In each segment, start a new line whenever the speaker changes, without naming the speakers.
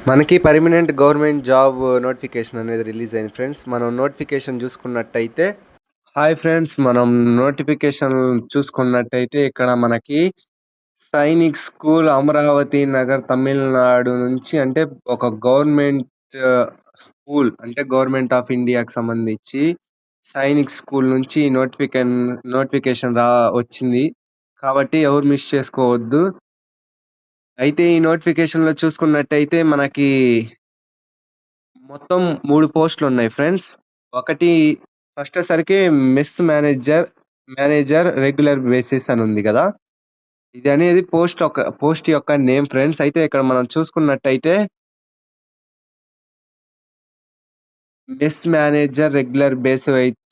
మనకి permanent government job notification అనేది release అయింది ఫ్రెండ్స్. మనం నోటిఫికేషన్ చూసుకున్నట్టయితే హాయ్ ఫ్రెండ్స్, మనం నోటిఫికేషన్ చూసుకున్నట్టయితే ఇక్కడ మనకి సైనిక్ స్కూల్ అమరావతి నగర్ తమిళనాడు నుంచి అంటే ఒక గవర్నమెంట్ స్కూల్ అంటే గవర్నమెంట్ ఆఫ్ ఇండియాకి సంబంధించి సైనిక్ స్కూల్ నుంచి నోటిఫికేషన్ వచ్చింది. కాబట్టి ఎవరు మిస్ చేసుకోవద్దు. అయితే ఈ నోటిఫికేషన్‌లో చూసుకున్నట్టయితే మనకి మొత్తం 3 పోస్టులున్నాయి ఫ్రెండ్స్. ఒకటి ఫస్ట్ వచ్చేసరికి మెస్ మేనేజర్ రెగ్యులర్ బేసిస్ అని ఉంది గదా! ఇది అనేది పోస్ట్ యొక్క నేమ్ ఫ్రెండ్స్. అయితే ఇక్కడ మనం చూసుకున్నట్టయితే మెస్ మేనేజర్ రెగ్యులర్ బేస్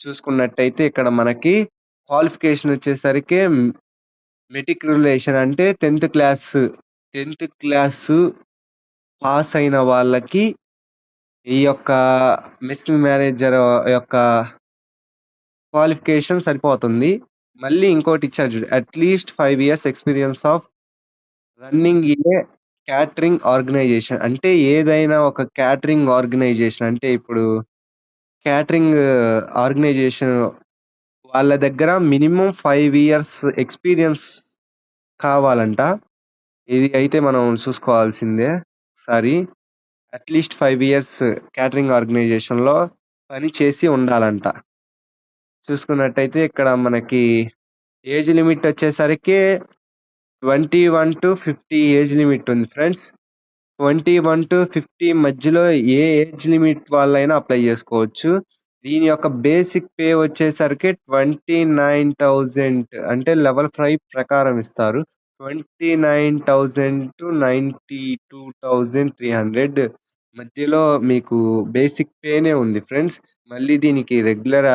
చూసుకున్నట్టయితే ఇక్కడ మనకి క్వాలిఫికేషన్ వచ్చేసరికి మెట్రిక్యులేషన్ అంటే 10థ్ క్లాసు పాస్ అయిన వాళ్ళకి ఈ యొక్క మెస్ మేనేజర్ యొక్క క్వాలిఫికేషన్ సరిపోతుంది. మళ్ళీ ఇంకోటి ఇచ్చాడు చూడు. At least 5 years experience of running a catering organisation. అంటే ఏదైనా ఒక క్యాటరింగ్ ఆర్గనైజేషన్ అంటే ఇప్పుడు క్యాటరింగ్ ఆర్గనైజేషన్ వాళ్ళ దగ్గర మినిమమ్ 5 ఇయర్స్ ఎక్స్‌పీరియన్స్ కావాలంట. ఇది అయితే మనం చూసుకోవాల్సిందే ఒకసారి. అట్‌లీస్ట్ 5 ఇయర్స్ క్యాటరింగ్ ఆర్గనైజేషన్‌లో పని చేసి ఉండాలంట. చూసుకున్నట్టయితే ఇక్కడ మనకి ఏజ్ లిమిట్ వచ్చేసరికి 21-50 ఏజ్ లిమిట్ ఉంది ఫ్రెండ్స్. 21-50 మధ్యలో ఏ ఏజ్ లిమిట్ వాళ్ళైనా అప్లై చేసుకోవచ్చు. దీని యొక్క బేసిక్ పే వచ్చేసరికి 29,000 అంటే లెవెల్ 5 ప్రకారం ఇస్తారు. 29,000-92,300 మధ్యలో మీకు బేసిక్ పేనే ఉంది ఫ్రెండ్స్. మళ్ళీ దీనికి రెగ్యులర్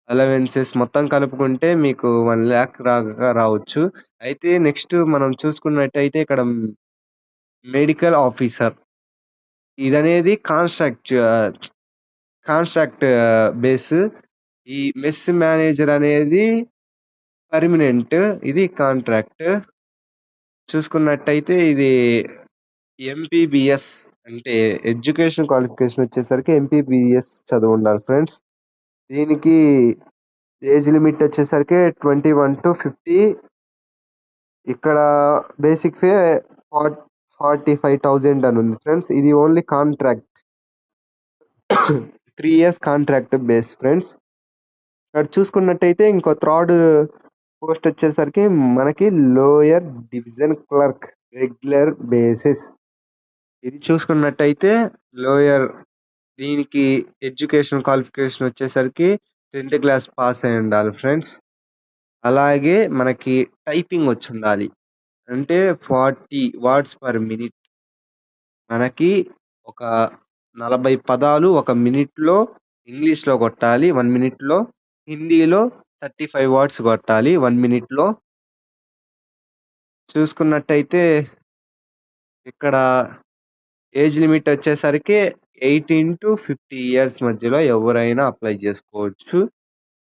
అలవెన్సెస్ మొత్తం కలుపుకుంటే మీకు 1,00,000 రావచ్చు. అయితే నెక్స్ట్ మనం చూసుకున్నట్టయితే ఇక్కడ మెడికల్ ఆఫీసర్ ఇదనేది కాంట్రాక్ట్ బేస్. ఈ మెస్ మేనేజర్ అనేది పర్మనెంట్. ఇది కాంట్రాక్ట్. చూసుకున్నట్టయితే ఇది ఎంపీబీఎస్ అంటే ఎడ్యుకేషన్ క్వాలిఫికేషన్ వచ్చేసరికి ఎంపీబీఎస్ చదువు ఉండాలి ఫ్రెండ్స్. దీనికి ఏజ్ లిమిట్ వచ్చేసరికి 21-50. ఇక్కడ బేసిక్ పే 45,000 అని ఉంది ఫ్రెండ్స్. ఇది only contract. 3 years contract base friends. ఇక్కడ చూసుకున్నట్టయితే ఇంకో థర్డ్ పోస్ట్ వచ్చేసరికి మనకి lower division clerk regular basis. ఇది చూసుకున్నట్టయితే దీనికి ఎడ్యుకేషన్ క్వాలిఫికేషన్ వచ్చేసరికి 10థ్ క్లాస్ పాస్ అయి ఉండాలి ఫ్రెండ్స్. అలాగే మనకి టైపింగ్ వచ్చి ఉండాలి. అంటే 40 వర్డ్స్ పర్ మినిట్. మనకి ఒక 40 పదాలు ఒక మినిట్‌లో ఇంగ్లీష్‌లో కొట్టాలి 1 మినిట్‌లో. హిందీలో 35 వర్డ్స్ కొట్టాలి 1 మినిట్‌లో. చూసుకున్నట్టయితే ఇక్కడ ఏజ్ లిమిట్ వచ్చేసరికి 18-50 ఇయర్స్ మధ్యలో ఎవరైనా అప్లై చేసుకోవచ్చు.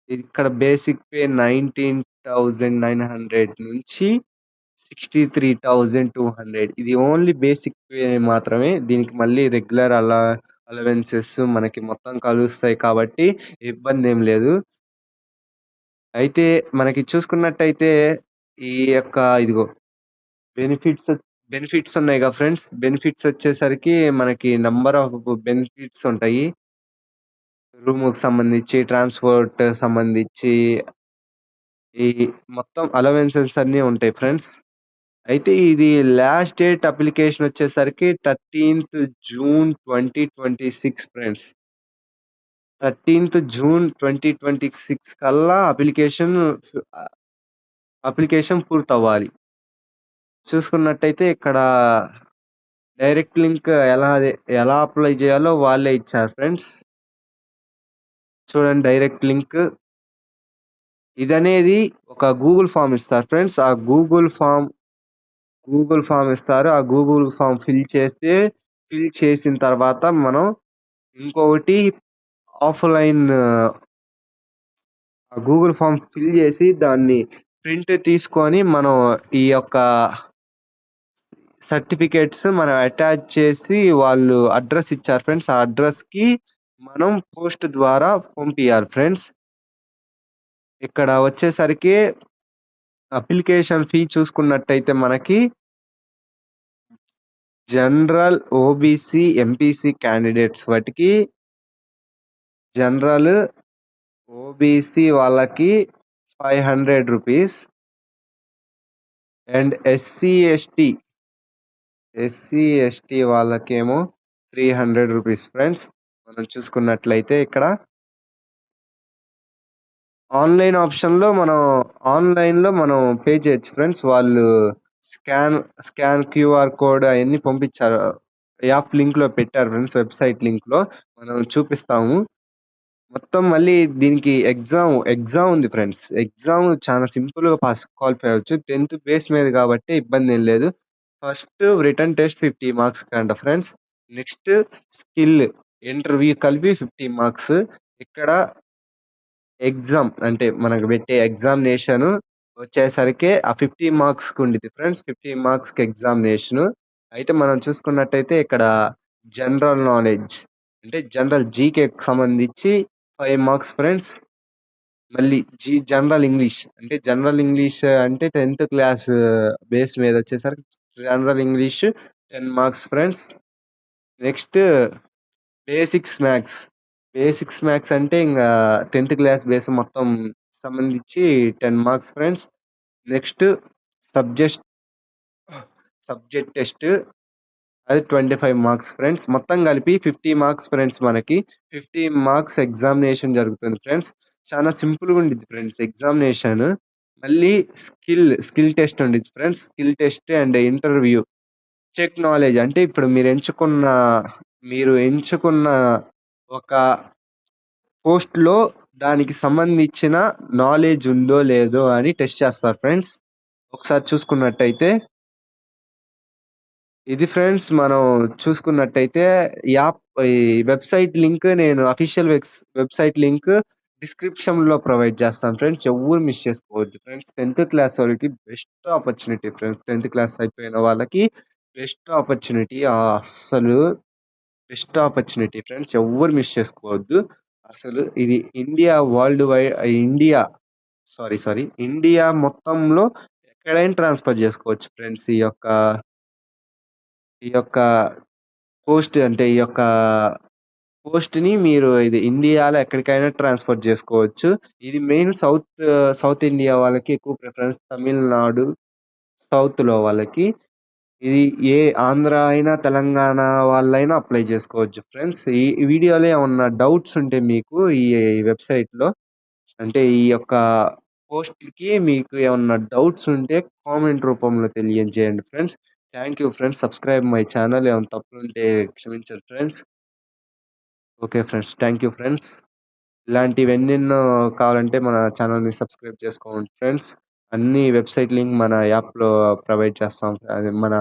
ఇక్కడ బేసిక్ పే 19,900 నుంచి 63,200. ఇది ఓన్లీ బేసిక్ పే మాత్రమే. దీనికి మళ్ళీ రెగ్యులర్ అలవెన్సెస్ మనకి మొత్తం కలుస్తాయి కాబట్టి ఇబ్బందేం లేదు. అయితే మనకి చూసుకున్నట్టయితే ఈ యొక్క ఇదిగో బెనిఫిట్స్ ఉన్నాయి కదా ఫ్రెండ్స్. బెనిఫిట్స్ వచ్చేసరికి మనకి నంబర్ ఆఫ్ బెనిఫిట్స్ ఉంటాయి. రూముకి సంబంధించి, ట్రాన్స్‌పోర్ట్ సంబంధించి ఈ మొత్తం అలవెన్సెస్ అన్నీ ఉంటాయి ఫ్రెండ్స్. అయితే ఇది లాస్ట్ డేట్ అప్లికేషన్ వచ్చేసరికి 13థ్ జూన్ 2026 ఫ్రెండ్స్. 13థ్ జూన్ 2026 కల్లా అప్లికేషన్ పూర్తవ్వాలి. చూసుకున్నట్టయితే ఇక్కడ డైరెక్ట్ లింక్ ఎలా అప్లై చేయాలో వాళ్ళే ఇచ్చారు ఫ్రెండ్స్. చూడండి డైరెక్ట్ లింక్. ఇదనేది ఒక గూగుల్ ఫామ్ ఇస్తారు ఫ్రెండ్స్. ఆ గూగుల్ ఫామ్ ఇస్తారు. ఆ గూగుల్ ఫామ్ ఫిల్ చేసిన తర్వాత మనం ఇంకొకటి ఆఫ్‌లైన్ ఆ గూగుల్ ఫామ్ ఫిల్ చేసి దాన్ని ప్రింట్ తీసుకొని మనం ఈ యొక్క సర్టిఫికేట్స్ మనం అటాచ్ చేసి వాళ్ళు అడ్రస్ ఇచ్చారు ఫ్రెండ్స్. ఆ అడ్రస్‌కి మనం పోస్ట్ ద్వారా పంపియాలి ఫ్రెండ్స్. ఇక్కడ వచ్చేసరికి అప్లికేషన్ ఫీ చూసుకున్నట్టయితే మనకి జనరల్, ఓబీసీ, ఎంపీసీ క్యాండిడేట్స్ వాటికి జనరల్, ఓబీసీ వాళ్ళకి ₹500 అండ్ ఎస్సీ, ఎస్టీ వాళ్ళకేమో ₹300 ఫ్రెండ్స్. మనం చూసుకున్నట్లయితే ఇక్కడ ఆన్‌లైన్‌లో మనం పే చేయొచ్చు ఫ్రెండ్స్. వాళ్ళు స్కాన్ స్కాన్ క్యూఆర్ కోడ్ అయన్నీ పంపించారు. యాప్ లింక్‌లో పెట్టారు ఫ్రెండ్స్. వెబ్‌సైట్ లింక్‌లో మనం చూపిస్తాము. మొత్తం మళ్ళీ దీనికి ఎగ్జామ్ ఉంది ఫ్రెండ్స్. ఎగ్జామ్ చాలా సింపుల్‌గా క్వాలిఫై అవ్వచ్చు. 10థ్ బేస్ మీద కాబట్టి ఇబ్బందేం లేదు. ఫస్ట్ రిటన్ టెస్ట్ 50 మార్క్స్ కంట ఫ్రెండ్స్. నెక్స్ట్ స్కిల్ ఇంటర్వ్యూ కలిపి 50 మార్క్స్. ఇక్కడ ఎగ్జామ్ అంటే మనకు పెట్టే ఎగ్జామినేషన్ వచ్చేసరికి ఆ 50 మార్క్స్‌కి ఉండిద్ది ఫ్రెండ్స్. 50 మార్క్స్‌కి ఎగ్జామినేషను. అయితే మనం చూసుకున్నట్టయితే ఇక్కడ జనరల్ నాలెడ్జ్ అంటే జనరల్ జీకేకి సంబంధించి 5 మార్క్స్ ఫ్రెండ్స్. మళ్ళీ జనరల్ ఇంగ్లీష్ అంటే 10థ్ క్లాస్ బేస్ మీద వచ్చేసరికి general English 10 marks friends. Next basics maths. Basics maths అంటే ఇంగా 10థ్ క్లాస్ బేస్ మొత్తం సంబంధించి 10 marks friends. Next subject subject test అది 25 మార్క్స్ ఫ్రెండ్స్. మొత్తం కలిపి 50 మార్క్స్ ఫ్రెండ్స్ మనకి. 50 మార్క్స్ ఎగ్జామినేషన్ జరుగుతుంది ఫ్రెండ్స్. చాలా సింపుల్‌గా ఉండిద్ది ఫ్రెండ్స్ ఎగ్జామినేషన్. మళ్ళీ స్కిల్ టెస్ట్ ఉండిద్ది friends. Skill test and interview. Check knowledge అంటే ఇప్పుడు మీరు ఎంచుకున్న ఒక పోస్ట్‌లో దానికి సంబంధించిన నాలెడ్జ్ ఉందో లేదో అని టెస్ట్ చేస్తారు ఫ్రెండ్స్. ఒకసారి చూసుకున్నట్టయితే ఇది ఫ్రెండ్స్ మనం చూసుకున్నట్టయితే ఈ వెబ్‌సైట్ లింక్ నేను అఫీషియల్ వెబ్‌సైట్ లింక్ డిస్క్రిప్షన్‌లో ప్రొవైడ్ చేస్తాను ఫ్రెండ్స్. ఎవ్వరు మిస్ చేసుకోవద్దు ఫ్రెండ్స్. 10థ్ క్లాస్ వాళ్ళకి బెస్ట్ ఆపర్చునిటీ ఫ్రెండ్స్. 10థ్ క్లాస్ అయిపోయిన వాళ్ళకి బెస్ట్ ఆపర్చునిటీ. అస్సలు బెస్ట్ ఆపర్చునిటీ ఫ్రెండ్స్. ఎవ్వరు మిస్ చేసుకోవద్దు. అసలు ఇది ఇండియా ఇండియా మొత్తంలో ఎక్కడైనా ట్రాన్స్‌ఫర్ చేసుకోవచ్చు ఫ్రెండ్స్. ఈ యొక్క పోస్ట్‌ని మీరు ఇది ఇండియాలో ఎక్కడికైనా ట్రాన్స్‌ఫర్ చేసుకోవచ్చు. ఇది మెయిన్ సౌత్ ఇండియా వాళ్ళకి ఎక్కువ ప్రిఫరెన్స్. తమిళనాడు, సౌత్‌లో వాళ్ళకి. ఇది ఆంధ్ర అయినా, తెలంగాణ వాళ్ళైనా అప్లై చేసుకోవచ్చు ఫ్రెండ్స్. ఈ వీడియోలో ఏమన్నా డౌట్స్ ఉంటే మీకు ఈ వెబ్‌సైట్‌లో అంటే ఈ యొక్క పోస్ట్‌కి మీకు ఏమన్నా డౌట్స్ ఉంటే కామెంట్ రూపంలో తెలియజేయండి friends. Thank you friends. Subscribe my channel. ఏమన్నా తప్పులుంటే క్షమించండి friends. Okay friends. Thank you friends. ఇలాంటివెన్నెన్నో కావాలంటే మన ఛానల్‌ని సబ్‌స్క్రైబ్ చేసుకోండి ఫ్రెండ్స్. అన్ని వెబ్‌సైట్ లింక్ మన యాప్‌లో ప్రొవైడ్ చేస్తాం. అది మన